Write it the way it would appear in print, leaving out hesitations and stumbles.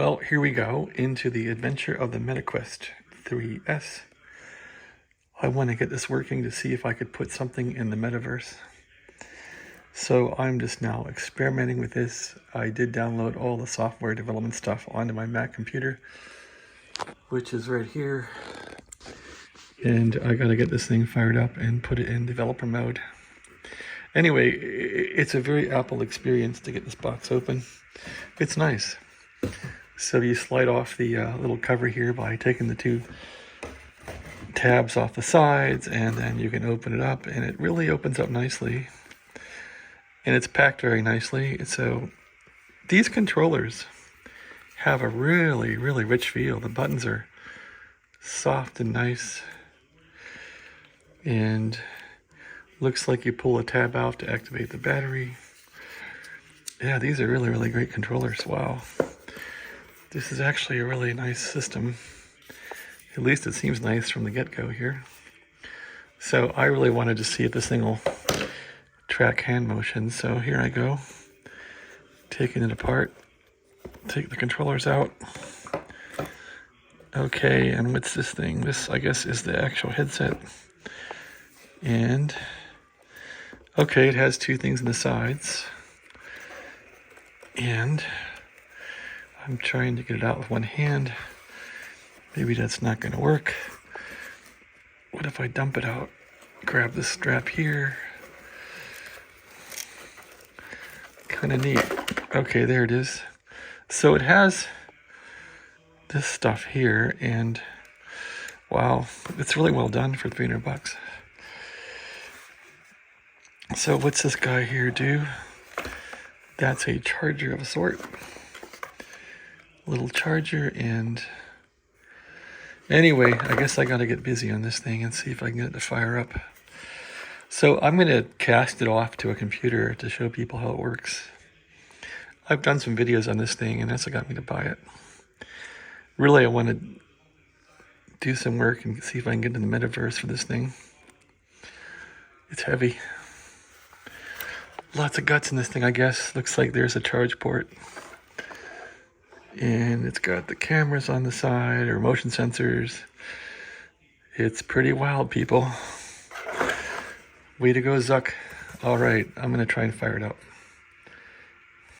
Well, here we go into the adventure of the MetaQuest 3S. I want to get this working to see if I could put something in the metaverse. So I'm just now experimenting with this. I did download all the software development stuff onto my Mac computer, which is right here. And I gotta get this thing fired up and put it in developer mode. Anyway, it's a very Apple experience to get this box open. It's nice. So you slide off the little cover here by taking the two tabs off the sides, and then you can open it up, and it really opens up nicely. And it's packed very nicely. So these controllers have a really, really rich feel. The buttons are soft and nice. And looks like you pull a tab out to activate the battery. Yeah, these are really, really great controllers. Wow. This is actually a really nice system. At least it seems nice from the get-go here. So I really wanted to see if this thing will track hand motion. So here I go, taking it apart. Take the controllers out. Okay, and what's this thing? This, I guess, is the actual headset. And okay, it has two things on the sides. And I'm trying to get it out with one hand. Maybe that's not going to work. What if I dump it out? Grab this strap here. Kind of neat. Okay, there it is. So it has this stuff here, and wow, it's really well done for $300. So what's this guy here do? That's a charger of a sort. Little charger, and anyway, I guess I gotta get busy on this thing and see if I can get it to fire up. So I'm gonna cast it off to a computer to show people how it works. I've done some videos on this thing, and that's what got me to buy it. Really, I want to do some work and see if I can get into the metaverse for this thing. It's heavy. Lots of guts in this thing, I guess. Looks like there's a charge port. And it's got the cameras on the side, or motion sensors. It's pretty wild, people. Way to go, Zuck. All right, I'm going to try and fire it up.